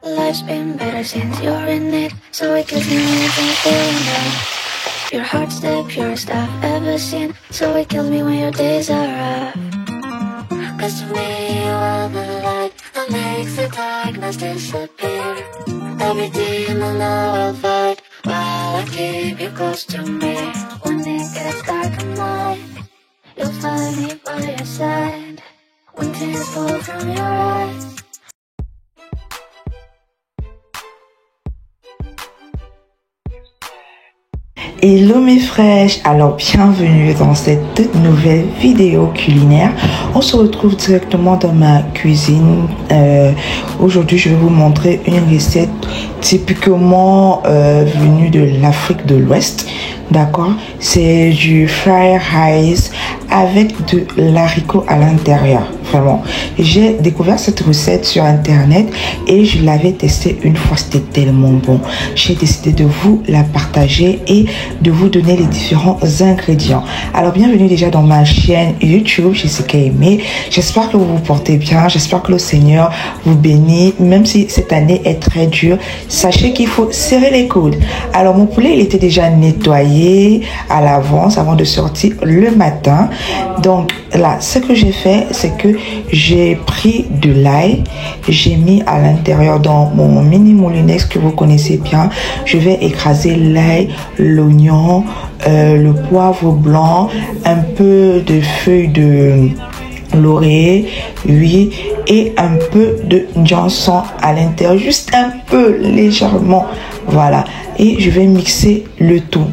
Life's been better since you're in it, so it kills me when you're feeling down. Your heart's the purest I've ever seen, so it kills me when your days are rough. Cause to me you are the light that makes the darkness disappear. Every demon I will fight while I keep you close to me. When it gets dark at night, you'll find me by your side. When tears fall from your eyes. Hello mes fraîches, alors bienvenue dans cette toute nouvelle vidéo culinaire. On se retrouve directement dans ma cuisine. Aujourd'hui je vais vous montrer une recette typiquement venue de l'Afrique de l'Ouest. D'accord, c'est du fried rice avec de l'haricot à l'intérieur. Vraiment, j'ai découvert cette recette sur internet et je l'avais testée une fois. C'était tellement bon. J'ai décidé de vous la partager et de vous donner les différents ingrédients. Alors bienvenue déjà dans ma chaîne YouTube Jessica Aimée. J'espère que vous vous portez bien, j'espère que le Seigneur vous bénit. Même si cette année est très dure, sachez qu'il faut serrer les coudes. Alors mon poulet il était déjà nettoyé à l'avance avant de sortir le matin. Donc là ce que j'ai fait, c'est que j'ai pris de l'ail, j'ai mis à l'intérieur dans mon mini moulinex que vous connaissez bien. Je vais écraser l'ail, l'oignon, le poivre blanc, un peu de feuilles de laurier, oui, et un peu de janson à l'intérieur, juste un peu légèrement, voilà. Et je vais mixer le tout.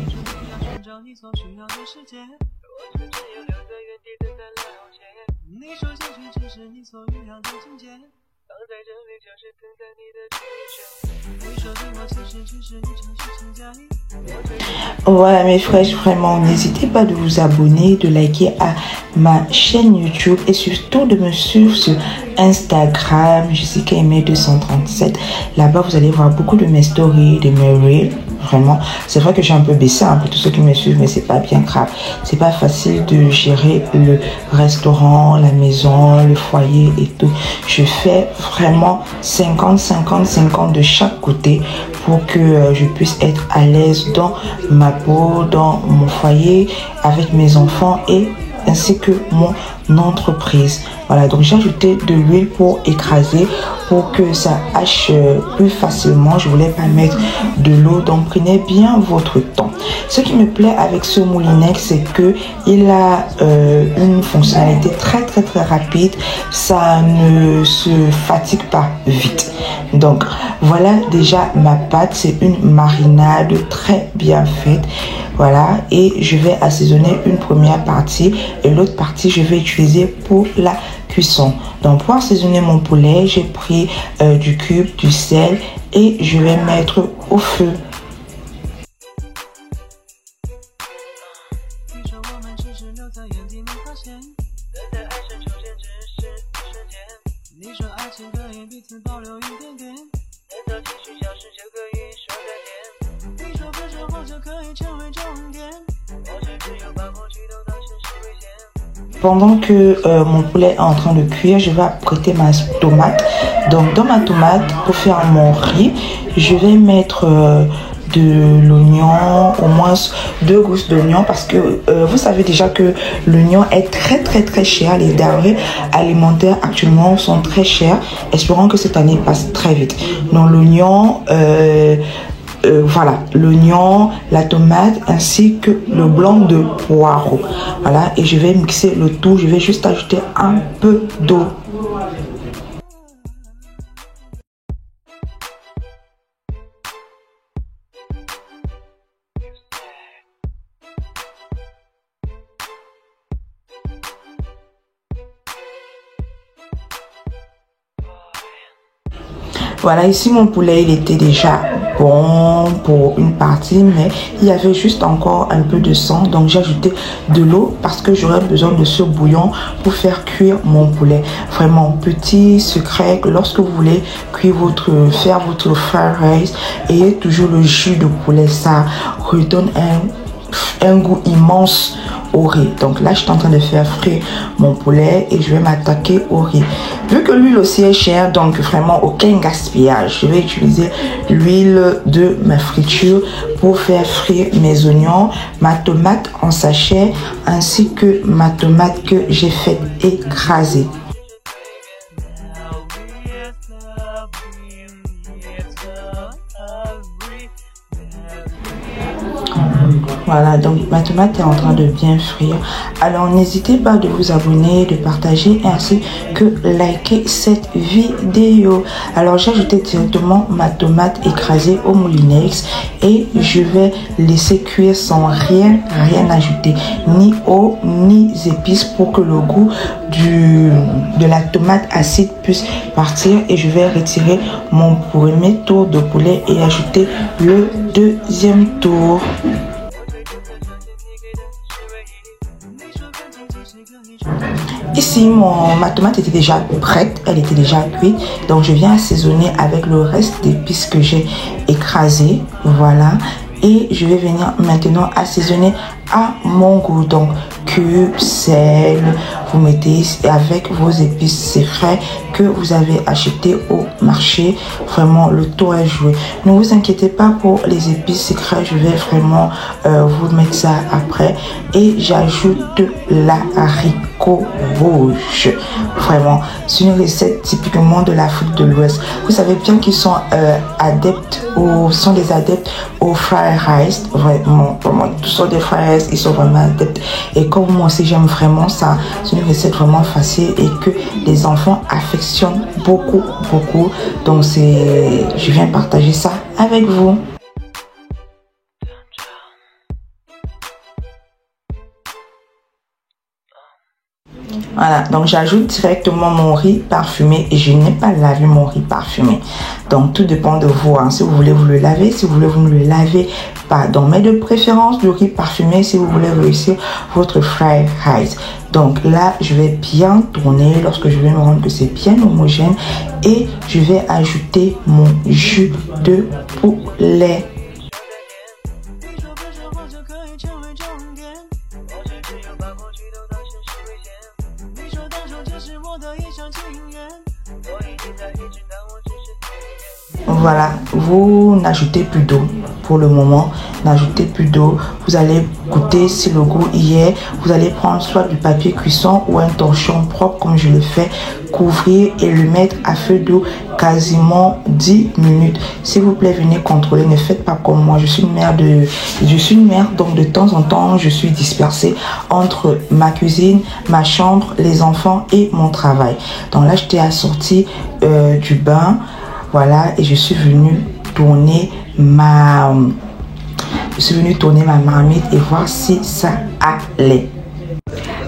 Voilà mes frères, vraiment n'hésitez pas de vous abonner, de liker à ma chaîne YouTube et surtout de me suivre sur Instagram Jessica Aimée 237. Là-bas vous allez voir beaucoup de mes stories, de mes reels. Vraiment, c'est vrai que j'ai un peu baissé pour tous ceux qui me suivent, mais c'est pas bien grave. C'est pas facile de gérer le restaurant, la maison, le foyer et tout. Je fais vraiment 50-50-50 de chaque côté pour que je puisse être à l'aise dans ma peau, dans mon foyer, avec mes enfants et ainsi que mon entreprise. Voilà, donc j'ai ajouté de l'huile pour écraser, pour que ça hache plus facilement. Je voulais pas mettre de l'eau, donc prenez bien votre temps. Ce qui me plaît avec ce moulinex, c'est que il a une fonctionnalité très rapide. Ça ne se fatigue pas vite. Donc voilà déjà ma pâte, c'est une marinade très bien faite. Voilà, et je vais assaisonner une première partie et l'autre partie je vais utiliser pour la cuisson. Donc pour assaisonner mon poulet, j'ai pris du cube, du sel et je vais mettre au feu. Pendant que mon poulet est en train de cuire, je vais apprêter ma tomate. Donc dans ma tomate, pour faire mon riz, je vais mettre de l'oignon, au moins 2 gousses d'oignon, parce que vous savez déjà que l'oignon est très cher. Les denrées alimentaires actuellement sont très chères. Espérons que cette année passe très vite. Donc l'oignon, voilà, l'oignon, la tomate ainsi que le blanc de poireau. Voilà, et je vais mixer le tout. Je vais juste ajouter un peu d'eau. Voilà, ici mon poulet il était déjà bon pour une partie, mais il y avait juste encore un peu de sang, donc j'ai ajouté de l'eau parce que j'aurais besoin de ce bouillon pour faire cuire mon poulet. Vraiment petit secret, lorsque vous voulez cuire faire votre fried rice, ayez toujours le jus de poulet, ça redonne un un goût immense au riz. Donc là, je suis en train de faire frire mon poulet et je vais m'attaquer au riz. Vu que l'huile aussi est chère, donc vraiment aucun gaspillage. Je vais utiliser l'huile de ma friture pour faire frire mes oignons, ma tomate en sachet ainsi que ma tomate que j'ai fait écraser. Voilà, donc ma tomate est en train de bien frire. Alors n'hésitez pas de vous abonner, de partager ainsi que liker cette vidéo. Alors j'ai ajouté directement ma tomate écrasée au moulinex et je vais laisser cuire sans rien ajouter, ni eau ni épices, pour que le goût de la tomate acide puisse partir. Et je vais retirer mon premier tour de poulet et ajouter le deuxième tour. Ici, ma tomate était déjà prête, elle était déjà cuite. Donc, je viens assaisonner avec le reste d'épices que j'ai écrasé. Voilà. Et je vais venir maintenant assaisonner à mon goût. Donc, cube, sel, vous mettez avec vos épices secrets que vous avez acheté au marché. Vraiment, le tour est joué. Ne vous inquiétez pas pour les épices secrets. Je vais vraiment vous mettre ça après. Et j'ajoute l'haricot rouge. Vraiment, c'est une recette typiquement de l'Afrique de l'Ouest. Vous savez bien qu'ils sont des adeptes au fried rice. Vraiment, tous sont des fried rice, ils sont vraiment adeptes. Et comme moi aussi j'aime vraiment ça, c'est une recette vraiment facile et que les enfants affectionnent beaucoup. Donc je viens partager ça avec vous. Voilà, donc j'ajoute directement mon riz parfumé et je n'ai pas lavé mon riz parfumé. Donc tout dépend de vous, hein. Si vous voulez vous le laver, si vous voulez vous ne le lavez pas. Donc mais de préférence le riz parfumé si vous voulez réussir votre fried rice. Donc là je vais bien tourner lorsque je vais me rendre que c'est bien homogène et je vais ajouter mon jus de poulet. Voilà, vous n'ajoutez plus d'eau pour le moment, n'ajoutez plus d'eau. Vous allez goûter si le goût y est. Vous allez prendre soit du papier cuisson ou un torchon propre comme je le fais, couvrir et le mettre à feu doux quasiment 10 minutes. S'il vous plaît, venez contrôler, ne faites pas comme moi. Je suis une mère, donc de temps en temps, je suis dispersée entre ma cuisine, ma chambre, les enfants et mon travail. Donc là, j'étais assortie du bain. Voilà, et je suis venue tourner ma marmite et voir si ça allait.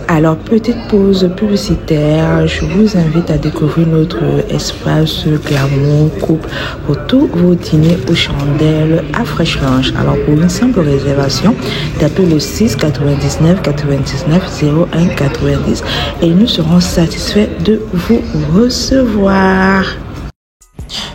Alors, petite pause publicitaire, je vous invite à découvrir notre espace Glamour Couple pour tous vos dîners aux chandelles à Fresh Lounge. Alors, pour une simple réservation, tapez le 6 99 99 01 90 et nous serons satisfaits de vous recevoir.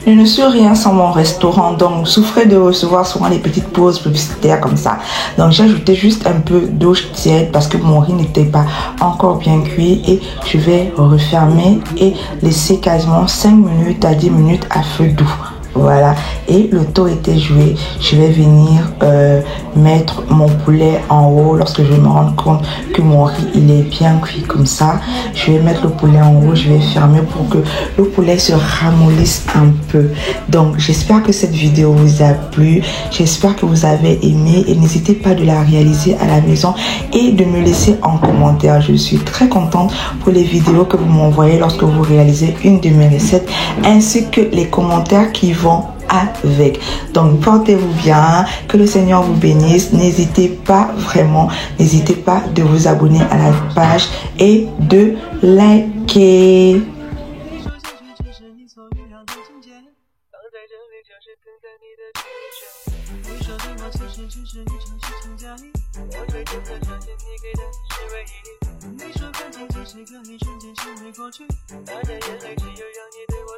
Je ne suis rien sans mon restaurant, donc souffrez de recevoir souvent les petites pauses publicitaires comme ça. Donc j'ai ajouté juste un peu d'eau tiède parce que mon riz n'était pas encore bien cuit et je vais refermer et laisser quasiment 5 minutes à 10 minutes à feu doux. Voilà, et le tour était joué. Je vais venir mettre mon poulet en haut lorsque je me rends compte que mon riz il est bien cuit comme ça. Je vais mettre le poulet en haut, je vais fermer pour que le poulet se ramollisse un peu. Donc j'espère que cette vidéo vous a plu, j'espère que vous avez aimé et n'hésitez pas de la réaliser à la maison et de me laisser en commentaire. Je suis très contente pour les vidéos que vous m'envoyez lorsque vous réalisez une de mes recettes ainsi que les commentaires qui vont avec. Donc portez-vous bien, que le Seigneur vous bénisse. N'hésitez pas de vous abonner à la page et de liker.你说感情只是个一瞬间，心会过去，大家眼泪只有让你对我